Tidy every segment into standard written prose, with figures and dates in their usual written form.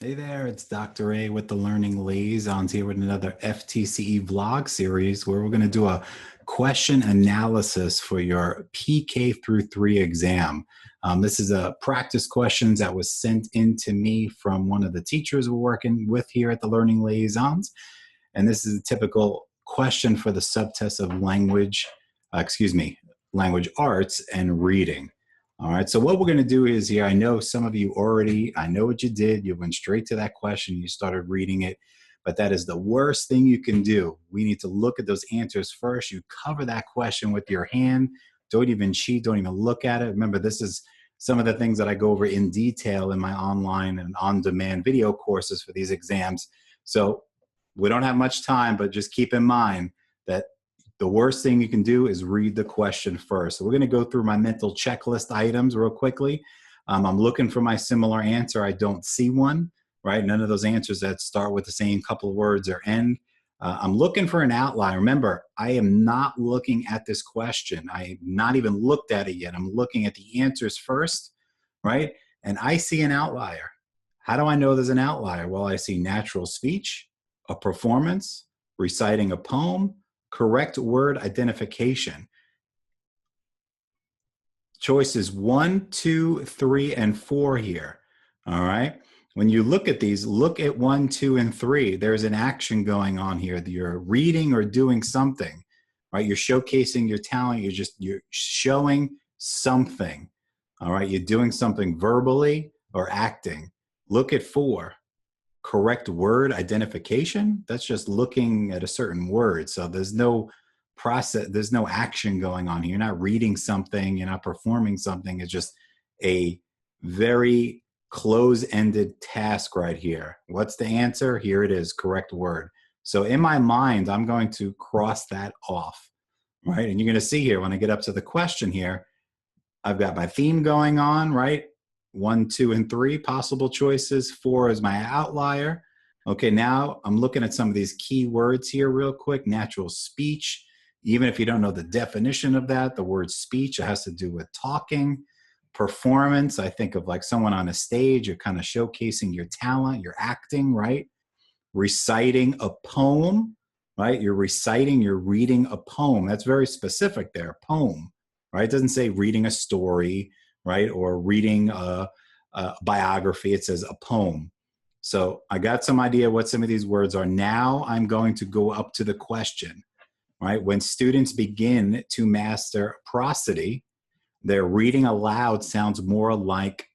Hey there, it's Dr. A with the Learning Liaisons here with another FTCE vlog series where we're going to do a question analysis for your PK-3 exam. This is a practice questions that was sent in to me from one of the teachers we're working with here at the Learning Liaisons. And this is a typical question for the subtest of language arts and reading. All right, so what we're going to do is here, I know some of you I know what you did. You went straight to that question, you started reading it, but that is the worst thing you can do. We need to look at those answers first. You cover that question with your hand. Don't even cheat, don't even look at it. Remember, this is some of the things that I go over in detail in my online and on-demand video courses for these exams. So we don't have much time, but just keep in mind that the worst thing you can do is read the question first. So we're going to go through my mental checklist items real quickly. I'm looking for my similar answer. I don't see one, right? None of those answers that start with the same couple of words or end. I'm looking for an outlier. Remember, I am not looking at this question. I have not even looked at it yet. I'm looking at the answers first, right? And I see an outlier. How do I know there's an outlier? Well, I see natural speech, a performance, reciting a poem, correct word identification. Choices 1, 2, 3, and 4 here. All right. When you look at these, look at 1, 2, and 3. There's an action going on here. You're reading or doing something, right? You're showcasing your talent. You're showing something. All right. You're doing something verbally or acting. Look at 4. Correct word identification. That's just looking at a certain word. So there's no process, there's no action going on here. You're not reading something, you're not performing something. It's just a very close-ended task right here. What's the answer? Here it is, correct word. So in my mind, I'm going to cross that off, right? And you're going to see here when I get up to the question here, I've got my theme going on, right? 1, 2, and 3 possible choices. 4 is my outlier. Okay, now I'm looking at some of these key words here real quick. Natural speech. Even if you don't know the definition of that, the word speech, it has to do with talking. Performance, I think of like someone on a stage. You're kind of showcasing your talent. You're acting, right? Reciting a poem, right? You're reading a poem. That's very specific there, poem, right? It doesn't say reading a story, right? Or reading a biography. It says a poem. So I got some idea what some of these words are. Now I'm going to go up to the question, right? When students begin to master prosody, their reading aloud sounds more like,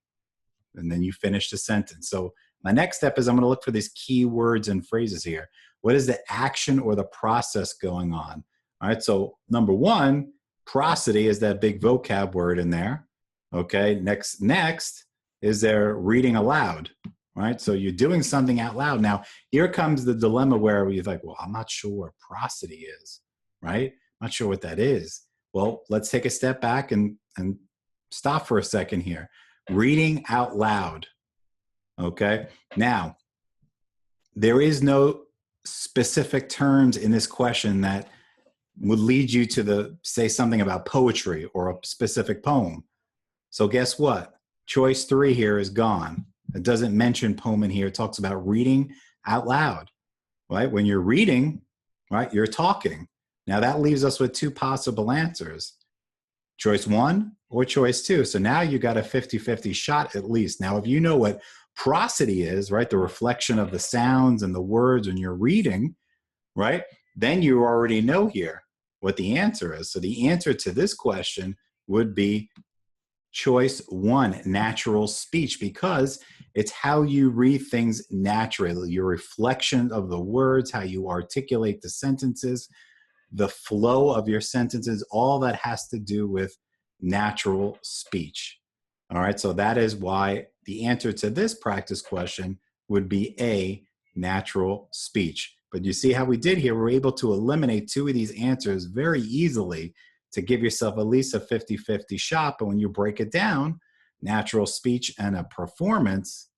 and then you finish the sentence. So my next step is I'm going to look for these key words and phrases here. What is the action or the process going on? All right, so number 1, prosody is that big vocab word in there. Okay, next is their reading aloud, right? So you're doing something out loud. Now, here comes the dilemma where you're like, well, I'm not sure what prosody is, right? I'm not sure what that is. Well, let's take a step back and stop for a second here. Reading out loud, okay? Now, there is no specific terms in this question that would lead you to say something about poetry or a specific poem. So guess what? Choice 3 here is gone. It doesn't mention poem in here. It talks about reading out loud, right? When you're reading, right, you're talking. Now that leaves us with 2 possible answers. Choice 1 or choice 2. So now you got a 50-50 shot at least. Now, if you know what prosody is, right, the reflection of the sounds and the words when you're reading, right, then you already know here what the answer is. So the answer to this question would be choice 1, natural speech, because it's how you read things naturally, your reflection of the words, how you articulate the sentences, the flow of your sentences, all that has to do with natural speech. All right, so that is why the answer to this practice question would be A, natural speech. But you see how we did here? We're able to eliminate 2 of these answers very easily to give yourself at least a 50-50 shot. But when you break it down, natural speech and a performance,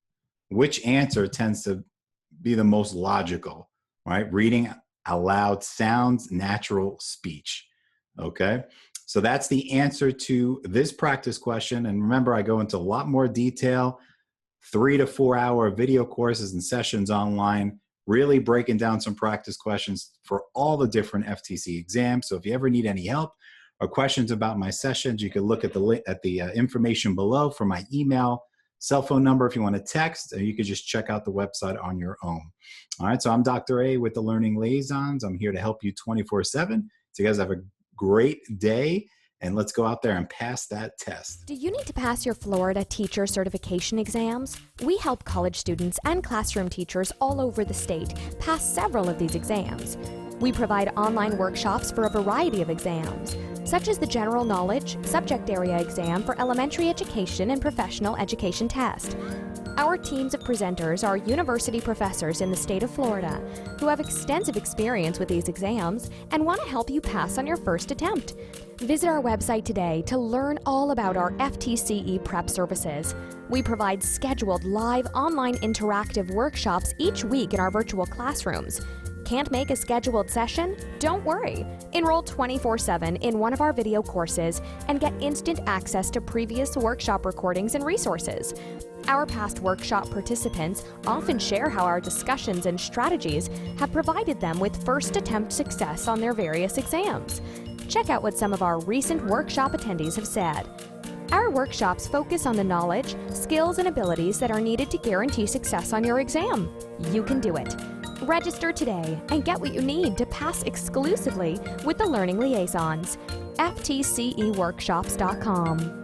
which answer tends to be the most logical, right? Reading aloud sounds, natural speech, okay? So that's the answer to this practice question. And remember, I go into a lot more detail 3 to 4 hour video courses and sessions online, really breaking down some practice questions for all the different FTCE exams. So if you ever need any help or questions about my sessions, you can look at the information below for my email, cell phone number if you want to text, and you can just check out the website on your own. All right, so I'm Dr. A with the Learning Liaisons. I'm here to help you 24/7. So you guys have a great day, and let's go out there and pass that test. Do you need to pass your Florida teacher certification exams? We help college students and classroom teachers all over the state pass several of these exams. We provide online workshops for a variety of exams, such as the General Knowledge Subject Area Exam for Elementary Education and Professional Education Test. Our teams of presenters are university professors in the state of Florida who have extensive experience with these exams and want to help you pass on your first attempt. Visit our website today to learn all about our FTCE prep services. We provide scheduled live online interactive workshops each week in our virtual classrooms. Can't make a scheduled session? Don't worry. Enroll 24/7 in one of our video courses and get instant access to previous workshop recordings and resources. Our past workshop participants often share how our discussions and strategies have provided them with first attempt success on their various exams. Check out what some of our recent workshop attendees have said. Our workshops focus on the knowledge, skills, and abilities that are needed to guarantee success on your exam. You can do it. Register today and get what you need to pass exclusively with the Learning Liaisons. FTCEworkshops.com.